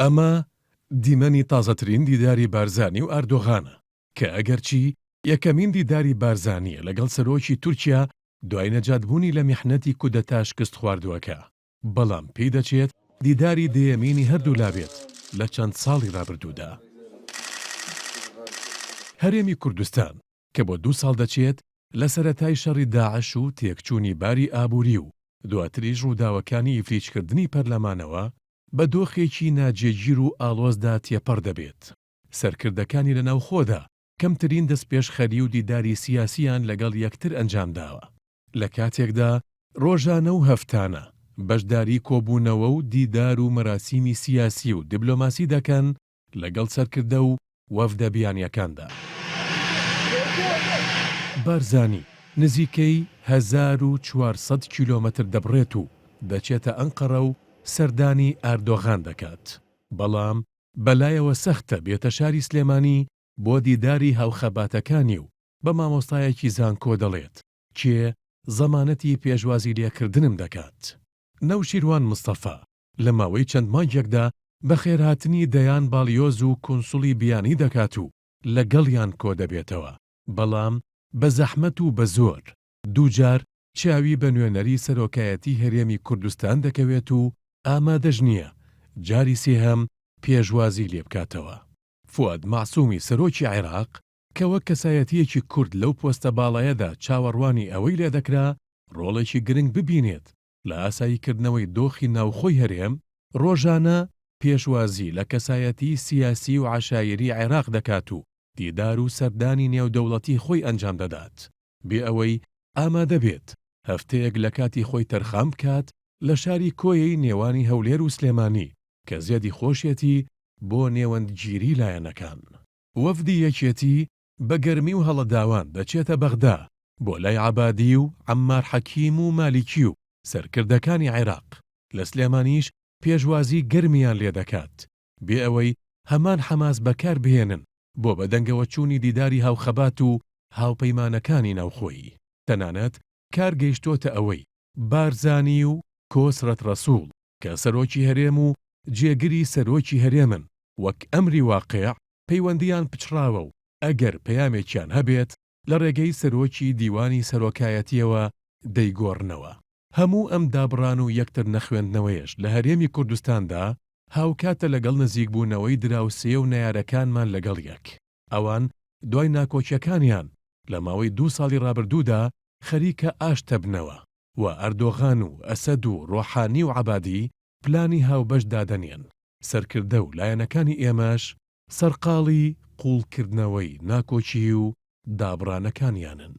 ئەمە دیمەنی تازەترین دیداری بارزانی و ئەردۆغانە کە ئەگەرچی یەکەمین دیداری بارزانیە لەگەڵ سەرۆکی تورکیا دوای نەجاتبوونی لە میحنەتی کودەتا شکست خواردووەکە، بەڵام پێی دەچێت دیداری دەیەمینی هەردوو لابێت لە چەند ساڵی ڕابردوودا. هەرێمی کوردستان کە بۆ 2 ساڵ دەچێت لە سەرەتای شەڕی داعش و تێکچوونی باری ئابووری و دواتریش ڕووداوەکانی ئیفلیچکردنی پەرلەمانەوە بە دۆخێکی ناجێگیر و ئاڵۆزدا تێپەڕ دەبێت. سەرکردەکانی لە ناوخۆدا کەمترین دەستپێشخەری و دیداری سیاسیان لەگەڵ یەکتر ئەنجامداوە. لە کاتێکدا ڕۆژانە و هەفتانە بەشداری کۆبوونەوە و دیدار و مەراسیمی سیاسی و دیبلۆماسی دەکەن لەگەڵ سەرکردە و وەفدە بیانیەکاندا. بارزانی نزیکەی 1400 کیلۆمەتر دەبڕێت و دەچێتە ئەنقەرە و سەردانی ئەردۆغان دەکات. بەڵام بەلایەوە سەختە بێتە شاری سلێمانی بۆ دیداری هاوخەباتەکانی و بە مامۆستایەکی زانکۆ دەڵێت کێ زەمانەتی پێشوازی لێکردنم دەکات. نەوشیروان مستەفا لە ماوەی چەند مانگێکدا بە خێرهاتنی دەیان باڵیۆز و کونسوڵی بیانی دەکات و لەگەڵیان کۆ دەبێتەوە، بەڵام بە زەحمەت و بە زۆر دووجار چاوی بە نوێنەری سەرۆکایەتی هەرێمی کوردستان دەکەوێت و ئامادەش نییە جاری سێهەم پێشوازی لێ بکاتەوە. فواد مەعسوومی سەرۆکی عێراق کە وەک کەسایەتیەکی کورد لەو پۆستە باڵایەدا چاوەڕوانی ئەوەی لێ دەکرا ڕۆڵێکی گرنگ ببینێت لە ئاساییکردنەوەی دۆخی ناوخۆی هەرێم، ڕۆژانە پێشوازی لە کەسایەتی سیاسی و عەشایری عێراق دەکات و دیدار و سەردانی نێودەوڵەتی خۆی ئەنجام دەدات بێ ئەوەی ئامادە بێت هەفتەیەک لە کاتی خۆی تەرخام بکات لە شاری کۆیەی نێوانی هەولێر و سلێمانی کە زیادی خۆشیەتی بۆ نێوەندگیری لایەنەکان. وەفدی یەکێتی بە گەرمی و هەڵەداوان دەچێتە بەغدا بۆ لای عەبادی و عەمار حەکیم و مالیکی و سەرکردەکانی عێراق. لە سلێمانیش پێشوازی گەرمیان لێ دەکات بێ ئەوەی هەمان حەماس بەکار بهێنن بۆ بەدەنگەوە چوونی دیداری هاوخەبات و هاوپەیمانەکانی ناوخۆیی. تەنانەت کار گەیشتۆتە ئەوەی بارزانی و کۆسرەت ڕەسوول کە سەرۆکی هەرێم و جێگری سەرۆکی هەرێمن وەک ئەمری واقع پەیوەندیان پچڕاوە و ئەگەر پەیامێکیان هەبێت لە ڕێگەی سەرۆکی دیوانی سەرۆکایەتیەوە دەیگۆڕنەوە. هەموو ئەم دابڕان و یەکتر نەخوێندنەوەیش لە هەرێمی کوردستاندا هاوکاتە لەگەڵ نزیکبوونەوەی دراوسێ و نەیارەکانمان لەگەڵ یەک. ئەوان دوای ناکۆچیەکانیان لە ماوەی 2 ساڵی ڕابردوودا خەریکە ئاشتە بنەوە و ئەردۆغان و ئەسەد و ڕۆحانی و عەبادی پلانی هاوبەش دادەنێن. سەرکردە و لایەنەکانی ئێمەش سەرقاڵی قوڵکردنەوەی ناکۆچی و دابڕانەکانیانن.